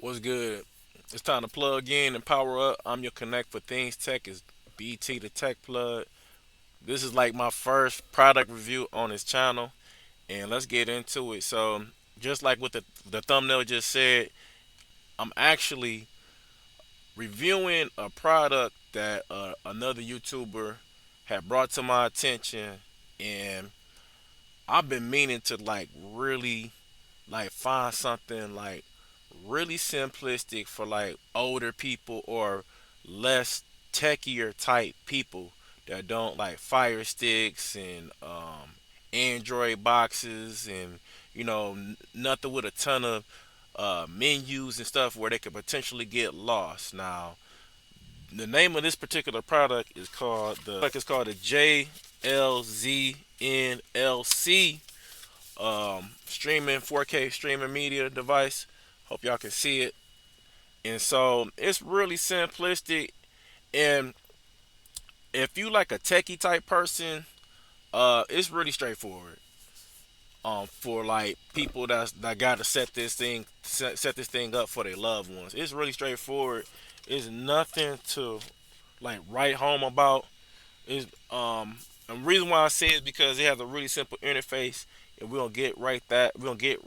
What's good? It's time to plug in and power up. I'm your connect for things tech. Is BT the Tech Plug. This is like my first product review on this channel, and let's get into it. So, just like what the thumbnail just said, I'm actually reviewing a product that another YouTuber had brought to my attention, and I've been meaning to like really like find something like really simplistic for like older people or less techier type people that don't like fire sticks and Android boxes and nothing with a ton of menus and stuff where they could potentially get lost. Now, the name of this particular product is called the Jlznlc streaming 4K streaming media device. Hope y'all can see it. And so it's really simplistic. And if you like a techie type person, it's really straightforward. For like people that got to set this thing up for their loved ones. It's really straightforward. It's nothing to like write home about. Is and the reason why I say it is because it has a really simple interface, and we're gonna get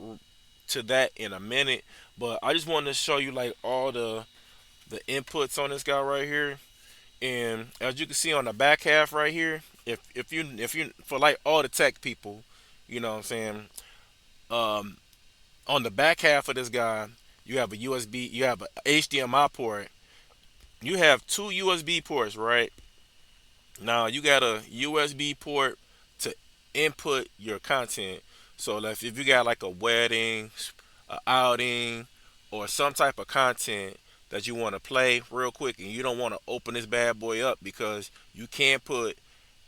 to that in a minute. But I just wanted to show you like all the inputs on this guy right here, and as you can see on the back half right here, if you for like all the tech people, you know what I'm saying. Um, on the back half of this guy, you have a USB, you have a HDMI port, you have two USB ports, right? Now you got a USB port to input your content. So like if you got like a wedding, a outing, or some type of content that you want to play real quick, and you don't want to open this bad boy up because you can't put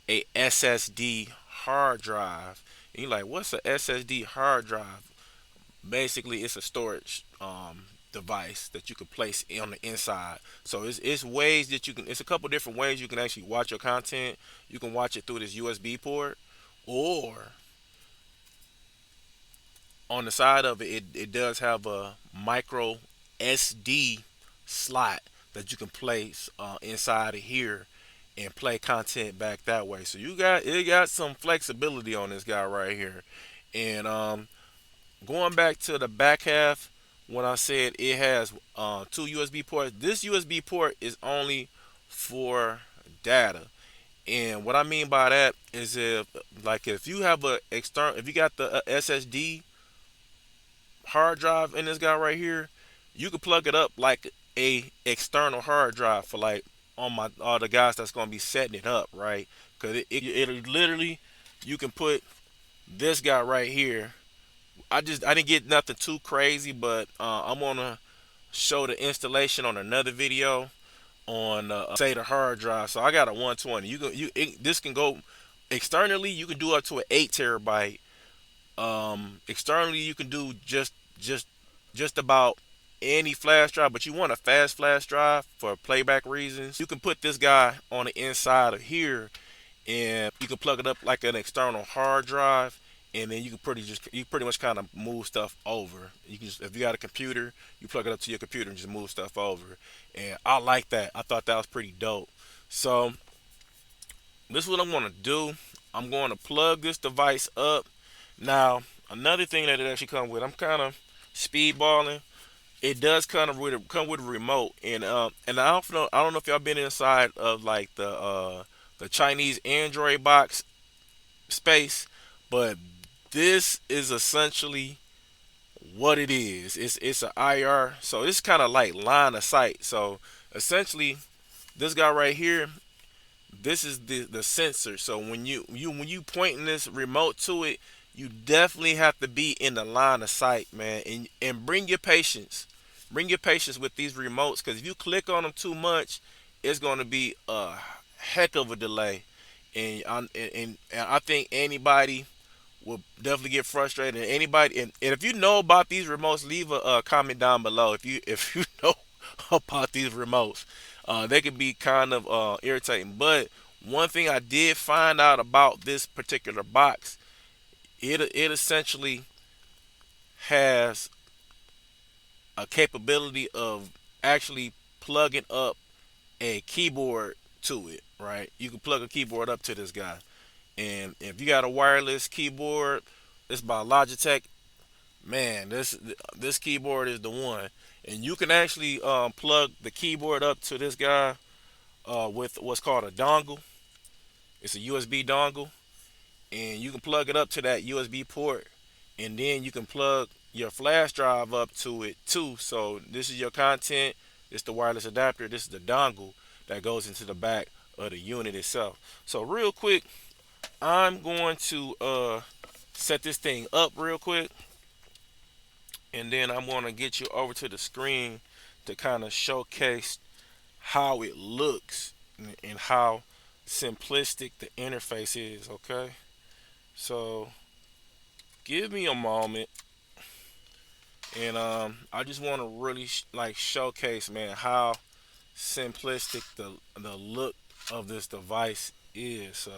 a SSD hard drive. And you're like, what's a SSD hard drive? Basically, it's a storage device that you can place on the inside. So it's ways that you can. It's a couple different ways you can actually watch your content. You can watch it through this USB port, or on the side of it, it does have a micro SD slot that you can place inside of here and play content back that way. So it got some flexibility on this guy right here. And going back to the back half, when I said it has two USB ports, this USB port is only for data. And what I mean by that is if you have if you got the SSD hard drive in this guy right here, you can plug it up like a external hard drive for like on my all the guys that's gonna be setting it up, right? Because it literally you can put this guy right here. I didn't get nothing too crazy, but I'm gonna show the installation on another video on say the hard drive. So I got a 120. This can go externally. You can do up to an 8 terabyte. Externally, you can do just just about any flash drive, but you want a fast flash drive for playback reasons. You can put this guy on the inside of here, and you can plug it up like an external hard drive, and then you pretty much kind of move stuff over. You can just, if you got a computer, you plug it up to your computer and just move stuff over. And I like that. I thought that was pretty dope. So this is what I'm going to do. I'm going to plug this device up. Now, another thing that it actually comes with, I'm kind of speedballing. It does come with a remote, and I don't know if y'all been inside of like the Chinese Android box space, but this is essentially what it is. It's an IR, so it's kind of like line of sight. So essentially, this guy right here, this is the sensor. So when you pointing this remote to it, you definitely have to be in the line of sight, man, and bring your patience. Bring your patience with these remotes, because if you click on them too much, it's going to be a heck of a delay. And I think anybody will definitely get frustrated. And anybody, and if you know about these remotes, leave a comment down below. If you know about these remotes, they can be kind of irritating. But one thing I did find out about this particular box, it essentially has a capability of actually plugging up a keyboard to it, right? You can plug a keyboard up to this guy. And if you got a wireless keyboard, it's by Logitech, man, this keyboard is the one. And you can actually plug the keyboard up to this guy with what's called a dongle. It's a USB dongle, and you can plug it up to that USB port, and then you can plug your flash drive up to it too. So this is your content. It's the wireless adapter. This is the dongle that goes into the back of the unit itself. So real quick, I'm going to set this thing up real quick, and then I'm going to get you over to the screen to kind of showcase how it looks and how simplistic the interface is. Okay, so give me a moment, and I just want to really like showcase, man, how simplistic the look of this device is.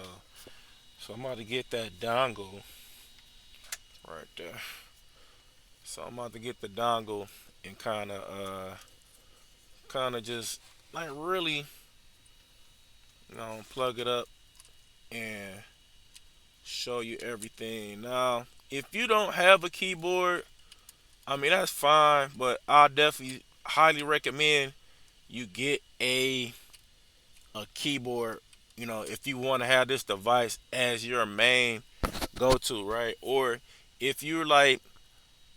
So I'm about to get that dongle right there. So I'm about to get the dongle and kind of just like really, plug it up and show you everything. Now, if you don't have a keyboard, I mean that's fine, but I definitely highly recommend you get a keyboard. If you want to have this device as your main go-to, right? Or if you're like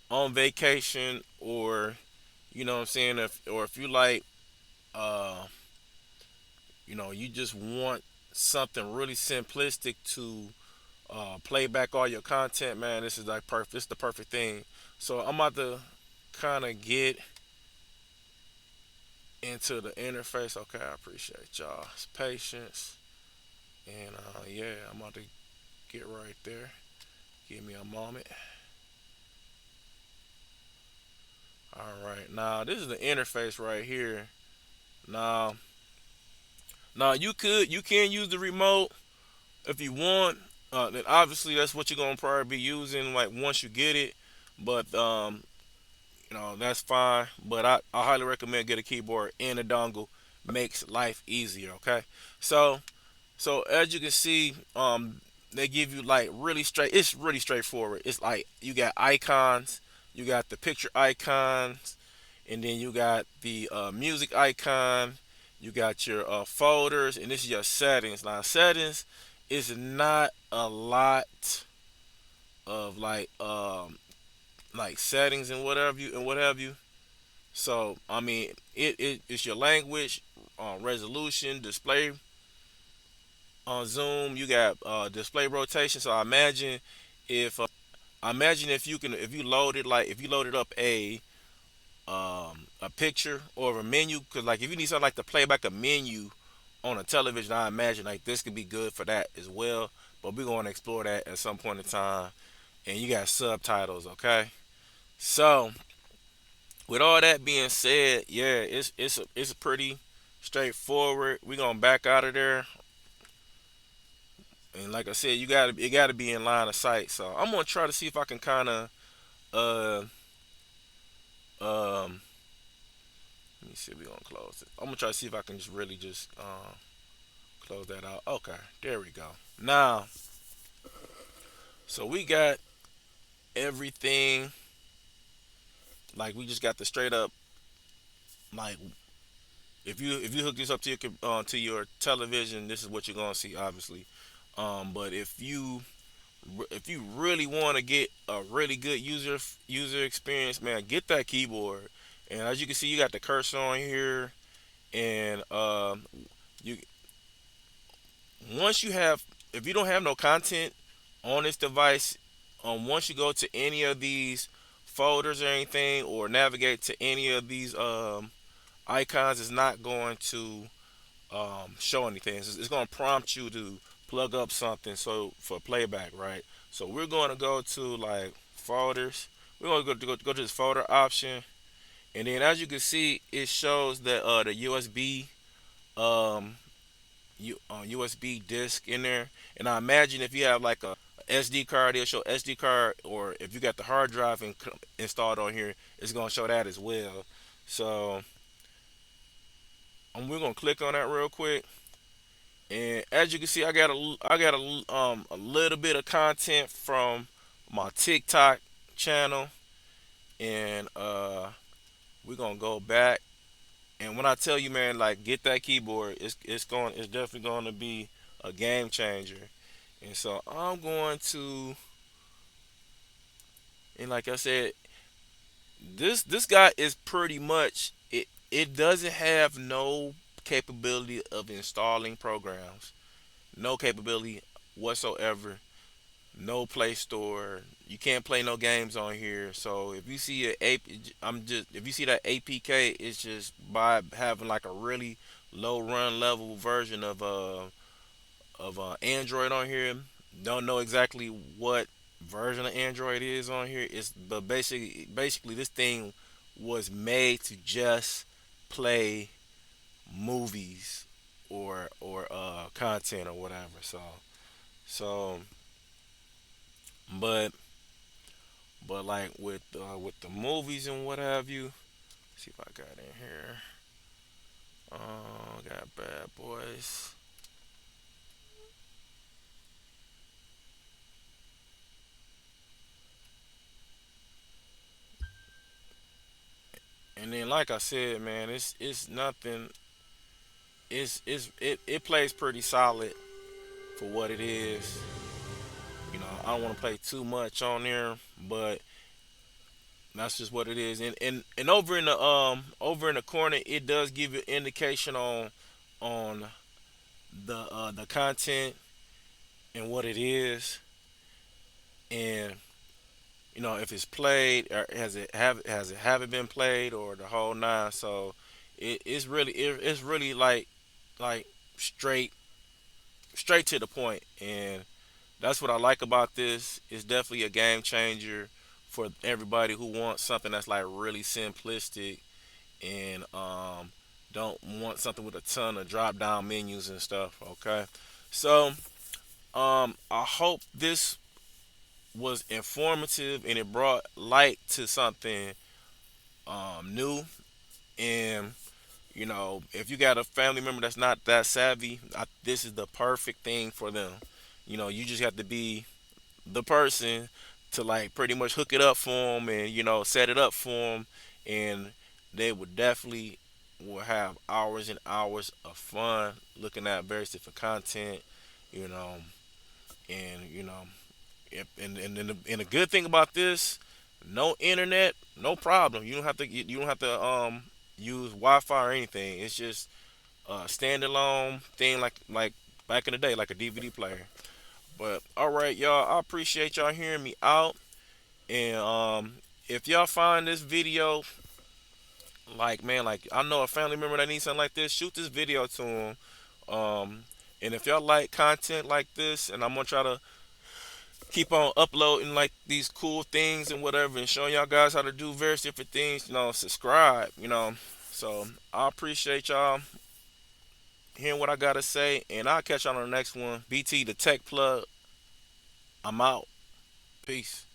on vacation, or what I'm saying, if you like, uh, you just want something really simplistic to play back all your content, man. This is like perfect. This is the perfect thing. So I'm about to kind of get into the interface. Okay, I appreciate y'all's patience, and yeah, I'm about to get right there. Give me a moment. All right, now this is the interface right here. Now, you can use the remote if you want. Then obviously that's what you're gonna probably be using like once you get it. But that's fine. But I highly recommend get a keyboard and a dongle. Makes life easier. Okay, so as you can see, they give you like really straight. It's really straightforward. It's like you got icons, you got the picture icons, and then you got the music icon. You got your folders, and this is your settings. Now settings is not a lot of like settings and what have you. So I mean, it's your language, resolution, display on zoom. You got display rotation. So I imagine if you loaded up a picture or a menu, because like if you need something like to play back a menu on a television, I imagine like this could be good for that as well. But we're going to explore that at some point in time. And you got subtitles. Okay, so with all that being said, yeah, it's pretty straightforward. We're gonna back out of there, and like I said, it gotta be in line of sight. So I'm gonna try to see if I can kind of uh um let me see. We're gonna close it. I'm gonna try to see if I can just really just close that out. Okay, there we go. Now, so we got everything. Like we just got the straight up, like if you hook this up to your television, this is what you're gonna see, obviously. But if you really want to get a really good user experience, man, get that keyboard. And as you can see, you got the cursor on here, and you once you have if you don't have no content on this device, once you go to any of these folders or anything, or navigate to any of these icons, it's not going to show anything. It's going to prompt you to plug up something so for playback, right? So we're going to go to like folders. We're going to go to this folder option, and then as you can see, it shows that the USB um, USB disc in there. And I imagine if you have like a SD card, it'll show SD card, or if you got the hard drive installed on here, it's gonna show that as well. So we're gonna click on that real quick. And as you can see, I got a little bit of content from my TikTok channel, and we're gonna go back. And when I tell you, man, like get that keyboard, it's definitely going to be a game changer. And so I'm going to, and like I said, this guy is pretty much it. It doesn't have no capability of installing programs, no capability whatsoever. No Play Store. You can't play no games on here. So if you see I'm just if you see that APK, it's just by having like a really low run level version of Android on here. Don't know exactly what version of Android is on here. It's but basically this thing was made to just play movies or content or whatever. So but like with the movies and what have you. See if I got in here. Got Bad Boys. And then like I said, man, it's nothing. It plays pretty solid for what it is. I don't want to play too much on there, but that's just what it is. And over in the corner, it does give you indication on the content and what it is, and if it's played or has it haven't been played or the whole nine. So it's really like straight straight to the point, and that's what I like about this. It's definitely a game changer for everybody who wants something that's like really simplistic and don't want something with a ton of drop down menus and stuff. Okay, so I hope this was informative and it brought light to something new. And if you got a family member that's not that savvy, this is the perfect thing for them. You just have to be the person to like pretty much hook it up for them and set it up for them, and they would definitely will have hours and hours of fun looking at various different content. You know, and and the good thing about this, no internet, no problem. You don't have to use Wi-Fi or anything. It's just a standalone thing like back in the day, like a DVD player. But all right, y'all, I appreciate y'all hearing me out. And if y'all find this video like, man, like I know a family member that needs something like this, shoot this video to them. And if y'all like content like this, and I'm gonna try to keep on uploading like these cool things and whatever, and showing y'all guys how to do various different things, subscribe. So I appreciate y'all hearing what I gotta say, and I'll catch y'all on the next one. BT the Tech Plug. I'm out. Peace.